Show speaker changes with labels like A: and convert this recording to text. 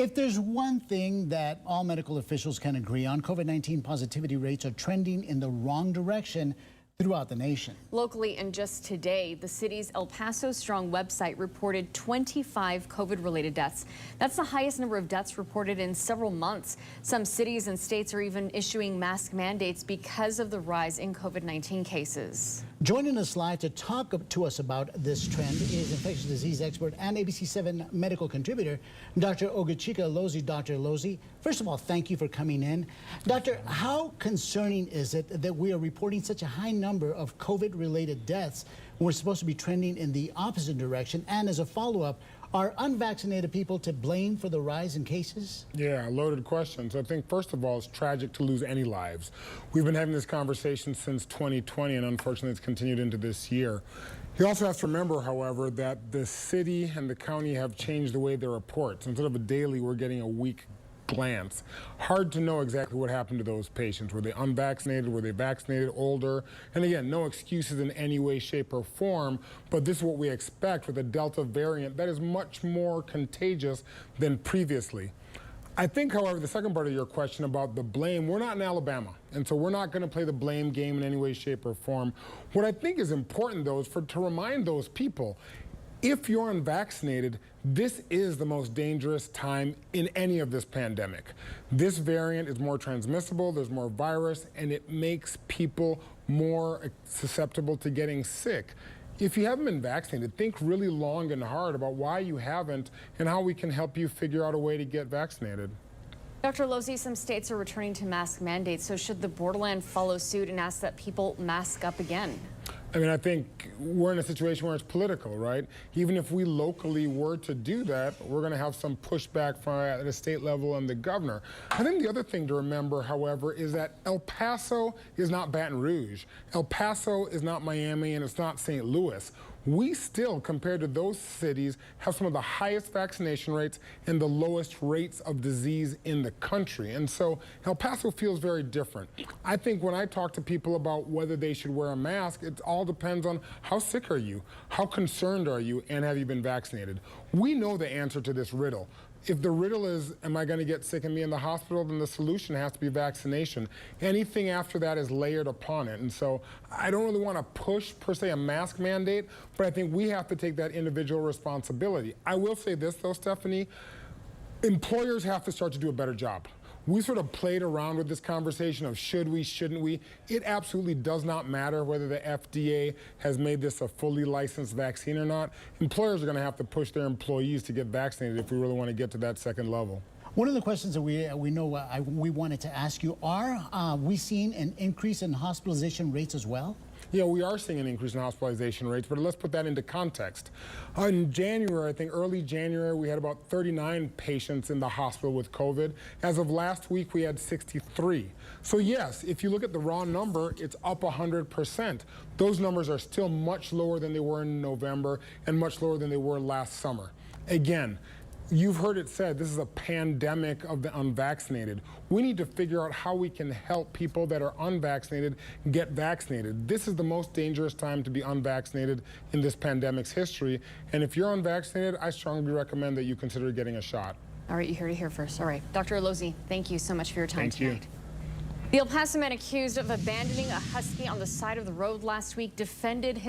A: If there's one thing that all medical officials can agree on, COVID-19 positivity rates are trending in the wrong direction throughout the nation.
B: Locally, and just today, the city's El Paso Strong website reported 25 COVID-related deaths. That's the highest number of deaths reported in several months. Some cities and states are even issuing mask mandates because of the rise in COVID-19 cases.
A: Joining us live to talk to us about this trend is infectious disease expert and ABC7 medical contributor, Dr. Ogachika Lozi. Dr. Lozi, first of all, thank you for coming in. Doctor, how concerning is it that we are reporting such a high number of COVID-related deaths when we're supposed to be trending in the opposite direction? And as a follow-up, are unvaccinated people to blame for the rise in cases?
C: Yeah, loaded questions. I think, first of all, it's tragic to lose any lives. We've been having this conversation since 2020, and unfortunately, it's continued into this year. You also have to remember, however, that the city and the county have changed the way they report. So instead of a daily, we're getting a week glance. Hard to know exactly what happened to those patients. Were they unvaccinated? Were they vaccinated? Older? And again, no excuses in any way, shape, or form, but this is what we expect with a Delta variant that is much more contagious than previously. I think, however, the second part of your question about the blame, we're not in Alabama, and so we're not going to play the blame game in any way, shape, or form. What I think is important, though, is to remind those people, if you're unvaccinated, this is the most dangerous time in any of this pandemic. This variant is more transmissible, there's more virus, and it makes people more susceptible to getting sick. If you haven't been vaccinated, think really long and hard about why you haven't and how we can help you figure out a way to get vaccinated.
B: Dr. Lozi, some states are returning to mask mandates, so should the borderland follow suit and ask that people mask up again?
C: I mean, I think we're in a situation where it's political, right? Even if we locally were to do that, we're going to have some pushback from at the state level and the governor. I think the other thing to remember, however, is that El Paso is not Baton Rouge. El Paso is not Miami, and it's not St. Louis. We still, compared to those cities, have some of the highest vaccination rates and the lowest rates of disease in the country. And so El Paso feels very different. I think when I talk to people about whether they should wear a mask, it all depends on how sick are you, how concerned are you, and have you been vaccinated? We know the answer to this riddle. If the riddle is, am I going to get sick and be in the hospital, then the solution has to be vaccination. Anything after that is layered upon it. And so I don't really want to push, per se, a mask mandate, but I think we have to take that individual responsibility. I will say this, though, Stephanie, employers have to start to do a better job. We sort of played around with this conversation of should we, shouldn't we. It absolutely does not matter whether the FDA has made this a fully licensed vaccine or not. Employers are going to have to push their employees to get vaccinated if we really want to get to that second level.
A: One of the questions that we wanted to ask you, are we seeing an increase in hospitalization rates as well?
C: Yeah, we are seeing an increase in hospitalization rates, but let's put that into context. In January, I think early January, we had about 39 patients in the hospital with COVID. As of last week, we had 63. So yes, if you look at the raw number, it's up 100%. Those numbers are still much lower than they were in November and much lower than they were last summer. Again, you've heard it said, this is a pandemic of the unvaccinated. We need to figure out how we can help people that are unvaccinated get vaccinated. This is the most dangerous time to be unvaccinated in this pandemic's history. And if you're unvaccinated, I strongly recommend that you consider getting a shot.
B: All right, you heard it here first. All right, Dr. Lozi, thank you so much for your time tonight.
C: Thank you.
B: The El Paso man accused of abandoning a husky on the side of the road last week defended his